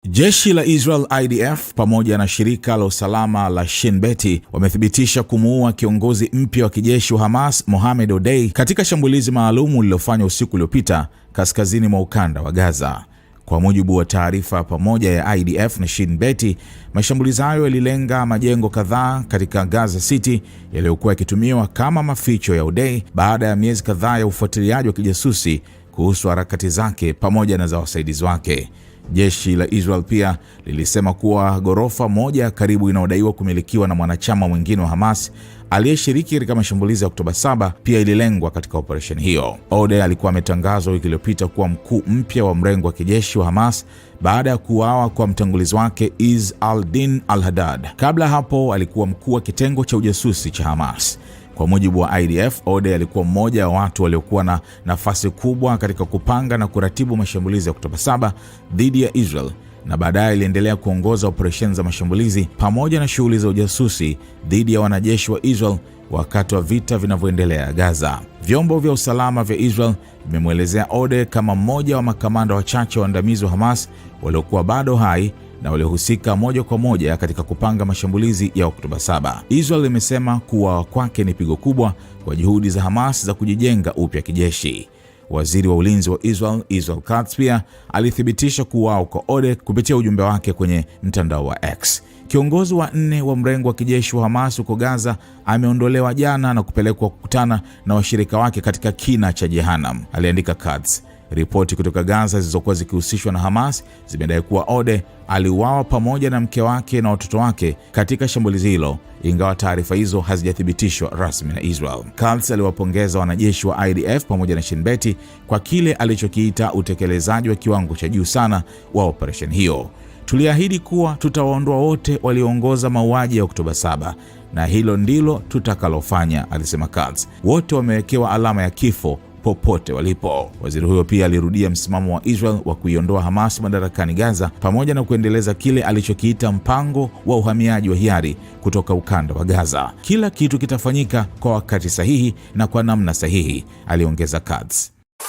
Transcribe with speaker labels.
Speaker 1: Jeshi la Israel IDF pamoja na shirika la usalama la Shin Bet wamethibitisha kumuua kiongozi mpya wa kijeshi wa Hamas, Mohamed Odei, katika shambulizi maalum lililofanywa usiku uliopita kaskazini mwa ukanda wa Gaza. Kwa mujibu wa taarifa pamoja ya IDF na Shin Bet, mashambulizi hayo yalilenga majengo kadhaa katika Gaza City yaliyokuwa yakitumiwa kama maficho ya Odei baada ya miezi kadhaa ya ufuatiliaji wa kijasusi kuhusu harakati zake pamoja na za wasaidizi wake. Jeshi la Israel pia lilisema kuwa ghorofa moja karibu inayodaiwa kumilikiwa na mwanachama mwingine wa Hamas aliyeshiriki katika mashambulizi ya Oktoba 7 pia ililengwa katika operesheni hiyo. Odei alikuwa ametangazwa wiki iliyopita kuwa mkuu mpya wa mrengo wa kijeshi wa Hamas baada ya kuuawa kwa mtangulizi wake Izz al-Din al-Haddad. Kabla hapo alikuwa mkuu wa kitengo cha ujasusi cha Hamas. Kwa mujibu wa IDF, Odei alikuwa mmoja wa watu waliokuwa na nafasi kubwa katika kupanga na kuratibu mashambulizi ya Oktoba 7 dhidi ya Israel, na baadaye aliendelea kuongoza operesheni za mashambulizi pamoja na shughuli za ujasusi dhidi ya wanajeshi wa Israel wakati wa vita vinavyoendelea Gaza. Vyombo vya usalama vya Israel vimemwelezea Odei kama mmoja wa makamanda wachache waandamizi wa Hamas waliokuwa bado hai na waliohusika moja kwa moja katika kupanga mashambulizi ya Oktoba 7. Israel imesema kuwa kwake ni pigo kubwa kwa juhudi za Hamas za kujijenga upya kijeshi. Waziri wa ulinzi wa Israel Katz pia alithibitisha kuuawa kwa Odei kupitia ujumbe wake kwenye mtandao wa X. Kiongozi wa 4 wa mrengo wa kijeshi wa Hamas huko Gaza ameondolewa jana na kupelekwa kukutana na washirika wake katika kina cha Jehannam, aliandika Katz. Ripoti kutoka Gaza zilizokuwa zikihusishwa na Hamas zimedai kuwa Odei aliuawa pamoja na mke wake na watoto wake katika shambulizi hilo, ingawa taarifa hizo hazijathibitishwa rasmi na Israel. Katz aliwapongeza wanajeshi wa IDF pamoja na Shin Bet kwa kile alichokiita utekelezaji wa kiwango cha juu sana wa operesheni hiyo. Tuliahidi kuwa tutawaondoa wote walioongoza mauaji ya Oktoba 7 na hilo ndilo tutakalofanya, alisema Katz. Wote wamewekewa alama ya kifo popote walipo. Waziri huyo pia alirudia msimamo wa Israel wa kuiondoa Hamas madarakani Gaza pamoja na kuendeleza kile alichokiita mpango wa uhamiaji wa hiari kutoka ukanda wa Gaza. Kila kitu kitafanyika kwa wakati sahihi na kwa namna sahihi, aliongeza Katz.